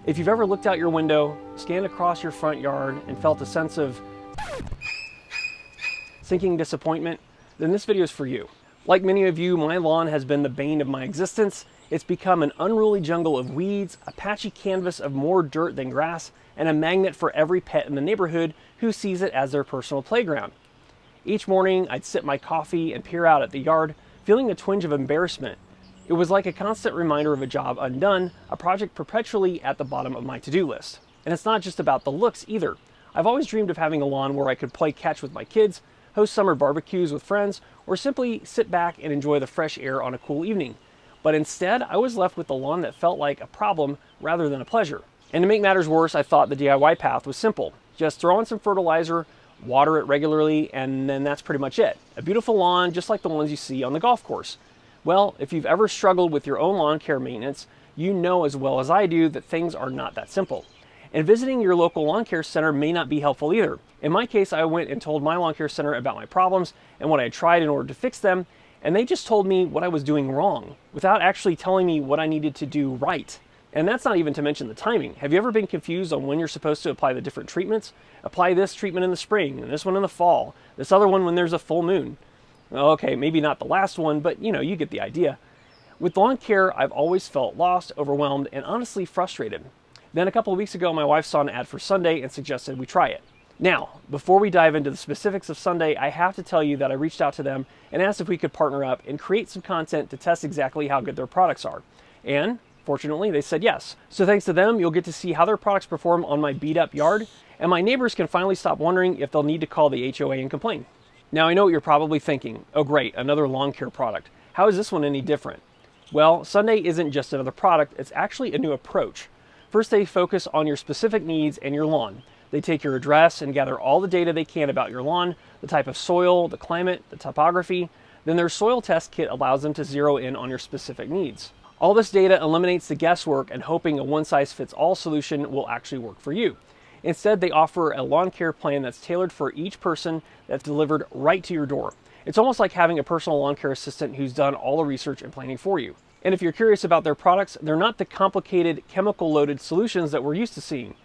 If you've ever looked out your window, scanned across your front yard, and felt a sense of sinking disappointment, then this video is for you. Like many of you, my lawn has been the bane of my existence. It's become an unruly jungle of weeds, a patchy canvas of more dirt than grass, and a magnet for every pet in the neighborhood who sees it as their personal playground. Each morning, I'd sip my coffee and peer out at the yard, feeling a twinge of embarrassment. It was like a constant reminder of a job undone, a project perpetually at the bottom of my to-do list. And it's not just about the looks either. I've always dreamed of having a lawn where I could play catch with my kids, host summer barbecues with friends, or simply sit back and enjoy the fresh air on a cool evening. But instead, I was left with a lawn that felt like a problem rather than a pleasure. And to make matters worse, I thought the DIY path was simple. Just throw in some fertilizer, water it regularly, and then that's pretty much it. A beautiful lawn just like the ones you see on the golf course. Well, if you've ever struggled with your own lawn care maintenance, you know as well as I do that things are not that simple. And visiting your local lawn care center may not be helpful either. In my case, I went and told my lawn care center about my problems and what I had tried in order to fix them, and they just told me what I was doing wrong without actually telling me what I needed to do right. And that's not even to mention the timing. Have you ever been confused on when you're supposed to apply the different treatments? Apply this treatment in the spring, and this one in the fall, this other one when there's a full moon. Okay, maybe not the last one, but you get the idea. With lawn care, I've always felt lost, overwhelmed, and honestly frustrated. Then a couple of weeks ago, my wife saw an ad for Sunday and suggested we try it. Now, before we dive into the specifics of Sunday, I have to tell you that I reached out to them and asked if we could partner up and create some content to test exactly how good their products are. And fortunately, they said yes. So thanks to them, you'll get to see how their products perform on my beat up yard, and my neighbors can finally stop wondering if they'll need to call the HOA and complain. Now, I know what you're probably thinking. Oh great, another lawn care product. How is this one any different? Well, Sunday isn't just another product, it's actually a new approach. First, they focus on your specific needs and your lawn. They take your address and gather all the data they can about your lawn, the type of soil, the climate, the topography. Then their soil test kit allows them to zero in on your specific needs. All this data eliminates the guesswork and hoping a one-size-fits-all solution will actually work for you. Instead, they offer a lawn care plan that's tailored for each person, that's delivered right to your door. It's almost like having a personal lawn care assistant who's done all the research and planning for you. And if you're curious about their products, they're not the complicated chemical-loaded solutions that we're used to seeing.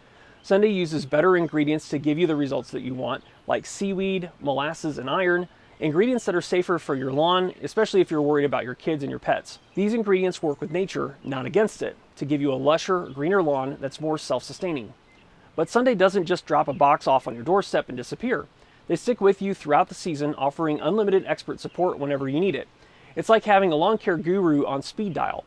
Sunday uses better ingredients to give you the results that you want, like seaweed, molasses, and iron, ingredients that are safer for your lawn, especially if you're worried about your kids and your pets. These ingredients work with nature, not against it, to give you a lusher, greener lawn that's more self-sustaining. But Sunday doesn't just drop a box off on your doorstep and disappear. They stick with you throughout the season, offering unlimited expert support whenever you need it. It's like having a lawn care guru on speed dial.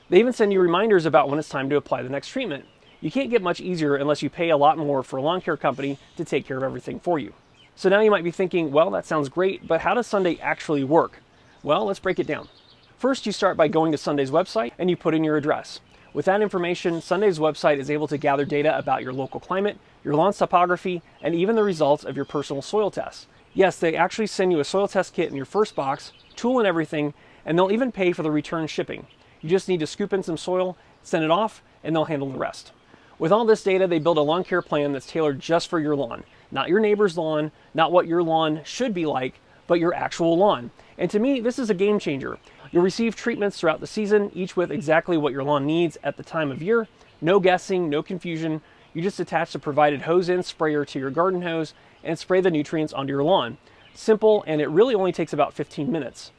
They even send you reminders about when it's time to apply the next treatment. You can't get much easier unless you pay a lot more for a lawn care company to take care of everything for you. So now you might be thinking, well, that sounds great, but how does Sunday actually work? Well, let's break it down. First, you start by going to Sunday's website and you put in your address. With that information, Sunday's website is able to gather data about your local climate, your lawn's topography, and even the results of your personal soil tests. Yes, they actually send you a soil test kit in your first box, tool and everything, and they'll even pay for the return shipping. You just need to scoop in some soil, send it off, and they'll handle the rest. With all this data, they build a lawn care plan that's tailored just for your lawn. Not your neighbor's lawn, not what your lawn should be like, but your actual lawn. And to me, this is a game changer. You'll receive treatments throughout the season, each with exactly what your lawn needs at the time of year. No guessing, no confusion. You just attach the provided hose-in sprayer to your garden hose and spray the nutrients onto your lawn. Simple, and it really only takes about 15 minutes.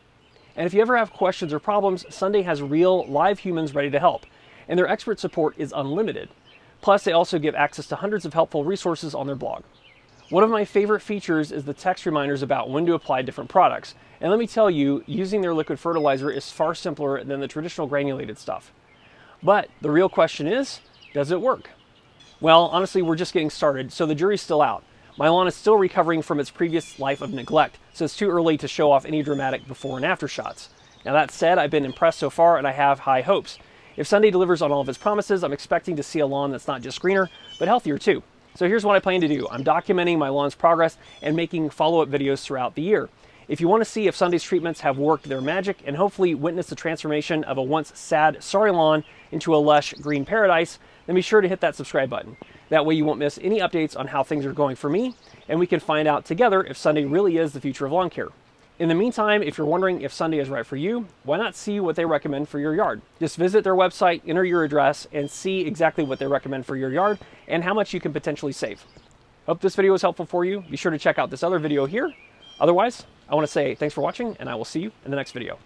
And if you ever have questions or problems, Sunday has real, live humans ready to help. And their expert support is unlimited. Plus, they also give access to hundreds of helpful resources on their blog. One of my favorite features is the text reminders about when to apply different products. And let me tell you, using their liquid fertilizer is far simpler than the traditional granulated stuff. But the real question is, does it work? Well, honestly, we're just getting started, so the jury's still out. My lawn is still recovering from its previous life of neglect, so it's too early to show off any dramatic before and after shots. Now that said, I've been impressed so far and I have high hopes. If Sunday delivers on all of its promises, I'm expecting to see a lawn that's not just greener, but healthier too. So here's what I plan to do. I'm documenting my lawn's progress and making follow-up videos throughout the year. If you want to see if Sunday's treatments have worked their magic and hopefully witness the transformation of a once sad, sorry lawn into a lush green paradise, then be sure to hit that subscribe button. That way you won't miss any updates on how things are going for me, and we can find out together if Sunday really is the future of lawn care. In the meantime, if you're wondering if Sunday is right for you, why not see what they recommend for your yard? Just visit their website, enter your address, and see exactly what they recommend for your yard and how much you can potentially save. Hope this video was helpful for you. Be sure to check out this other video here. Otherwise, I want to say thanks for watching, and I will see you in the next video.